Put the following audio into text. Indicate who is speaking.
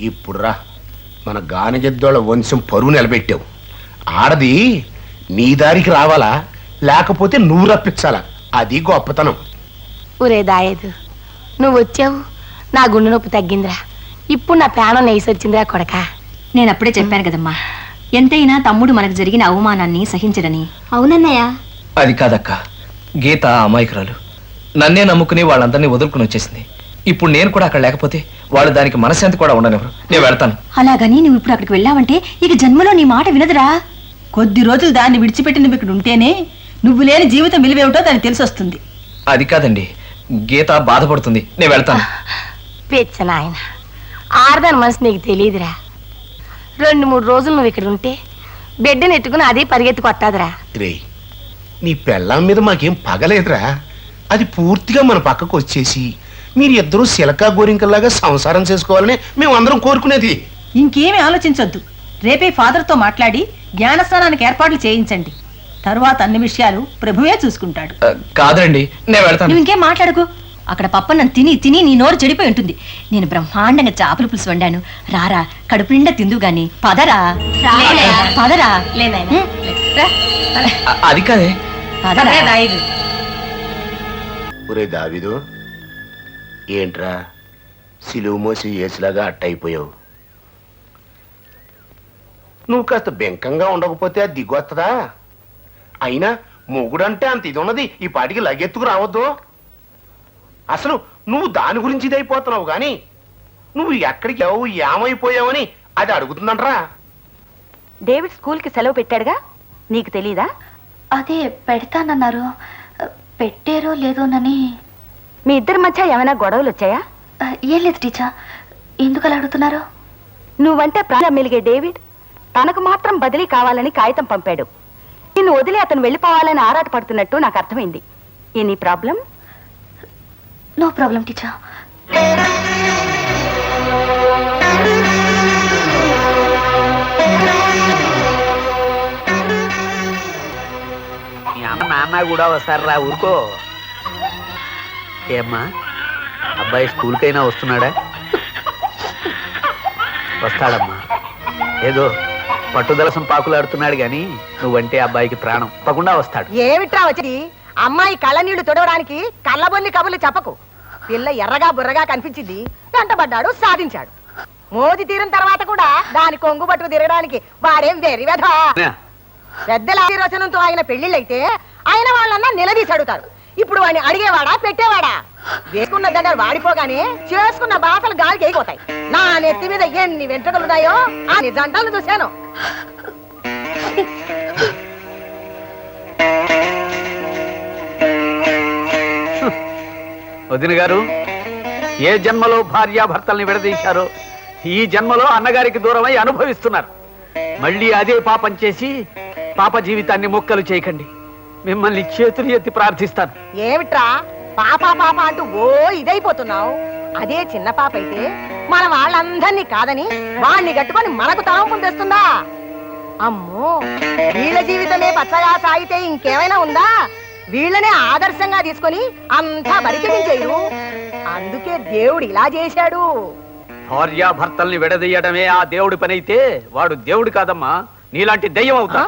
Speaker 1: ఇప్పుడురా మన గానగిద్దోళ్ళ వంశం పరువు నిలబెట్టావు. ఆడది నీ దారికి రావాలా లేకపోతే నువ్వు రప్పించాలా, అది గొప్పతనం.
Speaker 2: ఊరే దాయేదు, నువ్వు వచ్చావు, నా గుండె నొప్పి తగ్గిందిరా. ఇప్పుడు నా ప్రాణం నేసొచ్చిందిరా కొడక.
Speaker 3: నేను అప్పుడే చెప్పాను కదమ్మా, ఎంతైనా తమ్ముడు మనకు జరిగిన అవమానాన్ని సహించడని.
Speaker 2: అవునన్నయ్య.
Speaker 4: అది కాదక్క, గీత అమాయకురాలు. నన్నే నమ్ముకుని వాళ్ళందరినీ వదులుకుని వచ్చేసింది. ఇప్పుడు నేను కూడా అక్కడ లేకపోతే వాళ్ళు దానికి మనశ్శాంతి కూడా ఉండనివ్వరు. నేను వెళ్తాను.
Speaker 3: అలాగని నువ్వు ఇప్పుడు అక్కడికి వెళ్ళావంటే ఇక జన్మలో నీ మాట వినదురా.
Speaker 5: కొద్ది రోజులు దాన్ని విడిచిపెట్టి నువ్వు ఇక్కడ ఉంటేనే నువ్వు లేని జీవితం విలువేమిటో దానికి తెలిసి వస్తుంది.
Speaker 4: అది కాదండి, గీత బాధపడుతుంది. నేను వెళ్తాను.
Speaker 2: పెచ్చనాయన, ఆడదాని మనసు నీకు తెలియదురా. 2-3 రోజులు నువ్వు ఇక్కడ ఉంటే బిడ్డను ఎత్తుకుని అదే పరిగెత్తి కొట్టాదిరా.
Speaker 1: రే, నీ పెళ్ళాం మీద మాకేం పగలేదురా. అది పూర్తిగా మన పక్కకు వచ్చేసి మీరు ఇద్దరూ సిలకా గోరింకల్లాగా సంసారం చేసుకోవాలని మేము అందరం కోరుకునేది.
Speaker 5: ఇంకేమీ ఆలోచించొద్దు. రేపే ఫాదర్తో మాట్లాడి జ్ఞానస్నానానికి ఏర్పాట్లు చేయించండి. తరువాత అన్ని విషయాలు ప్రభువే చూసుకుంటాడు.
Speaker 4: కాదండి, నేను వెళ్తాను.
Speaker 3: నువ్వు ఇంకేం మాట్లాడకు. అక్కడ పప్పన్నం తిని తిని నీ నోరు చెడిపోయి ఉంటుంది. నేను బ్రహ్మాండంగా చేపల పులుసు వండాను, రారా కడుపు నిండా తిందు గాని. పదరా పదరా.
Speaker 4: అది కాదే.
Speaker 1: ఒరే దావిదు, ఏంట్రా సిలువు మోసి ఏసులాగా అట్టయిపోయావు? నువ్వు కాస్త బెంకంగా ఉండకపోతే అది దిగొస్తుందా? అయినా మొగుడంటే అంత ఇది ఉన్నది ఈ పాటికి లగెత్తుకు రావద్దు. అసలు నువ్వు దాని గురించి ఇదైపోతున్నావు గాని నువ్వు ఎక్కడికి ఏమైపోయావని అది అడుగుతుందంటరా.
Speaker 6: డేవిడ్ స్కూల్కి సెలవు పెట్టాడుగా, నీకు తెలీదా?
Speaker 7: అదే పెడతానన్నారు, పెట్టారో లేదోనని.
Speaker 6: మీ ఇద్దరి మధ్య ఏమైనా గొడవలు వచ్చాయా?
Speaker 7: ఏం లేదు టీచర్, ఎందుకు అలా అడుగుతున్నారు?
Speaker 6: నువ్వంటే ప్రాణం మెలిగే డేవిడ్ తనకు మాత్రం బదిలీ కావాలని కాగితం పంపాడు. నిన్ను వదిలి అతను వెళ్ళిపోవాలని ఆరాట పడుతున్నట్టు నాకు అర్థమైంది. Any problem?
Speaker 7: No problem teacher.
Speaker 8: నాన్న కూడా వస్తారా? ఊరుకో. ఏమ్మా, అబ్బాయి స్కూల్కైనా వస్తున్నాడా? వస్తాడమ్మా. ఏదో పట్టుదల సంపాకులాడుతున్నాడు గాని నువ్వంటే అబ్బాయికి ప్రాణం. తప్పకుండా వస్తాడు.
Speaker 6: ఏమిట్రా వచ్చి అమ్మాయి కళ్ళ నీళ్లు తొడవడానికి కళ్ళబొల్లి కబుర్లు చెప్పకు. పిల్ల ఎర్రగా బుర్రగా కనిపించింది, వెంటబడ్డాడు, సాధించాడు. మోది తీరిన తర్వాత కూడా దాని కొంగు పట్టుకు తిరగడానికి వాడేం వేరి వెధ. పెద్దల ఆశీర్వచనంతో ఆయన పెళ్లిళ్ళైతే ఆయన వాళ్ళన్నా నిలదీసి అడుగుతారు. ఇప్పుడు వాడిని అడిగేవాడా పెట్టేవాడా? వేసుకున్న దండలు వాడిపోగానే చేసుకున్న బాసలు గాలికి ఎగిపోతాయి. నా నెత్తి మీద ఎన్ని వెంట్రుకలున్నాయో ఆ జంటలు చూశాను.
Speaker 8: వదిన గారు, ఏ జన్మలో భార్యాభర్తల్ని విడదీశారో ఈ జన్మలో అన్నగారికి దూరమై అనుభవిస్తున్నారు. మళ్ళీ అదే పాపం చేసి పాప జీవితాన్ని మొక్కలు చేయకండి. మిమ్మల్ని చేతులు ఎత్తి ప్రార్థిస్తాను.
Speaker 6: ఏమిట్రా పాప పాప అంటూ ఓ ఇదైపోతున్నావు? అదే చిన్న పాప అయితే మన వాళ్ళందరినీ కాదని వాణ్ణి కట్టుకొని మనకు తలంపులు తెస్తుందా? అమ్మో, వీళ్ళ జీవితమే పచ్చగా సాగితే ఇంకేమైనా ఉందా? వీళ్ళనే ఆదర్శంగా తీసుకొని అంతా బరికించేయు. అందుకే దేవుడు ఇలా చేశాడు.
Speaker 8: భార్యాభర్తల్ని విడదీయడమే ఆ దేవుడి పని అయితే వాడు దేవుడు కాదమ్మా, నీలాంటి దెయ్యం అవుతా.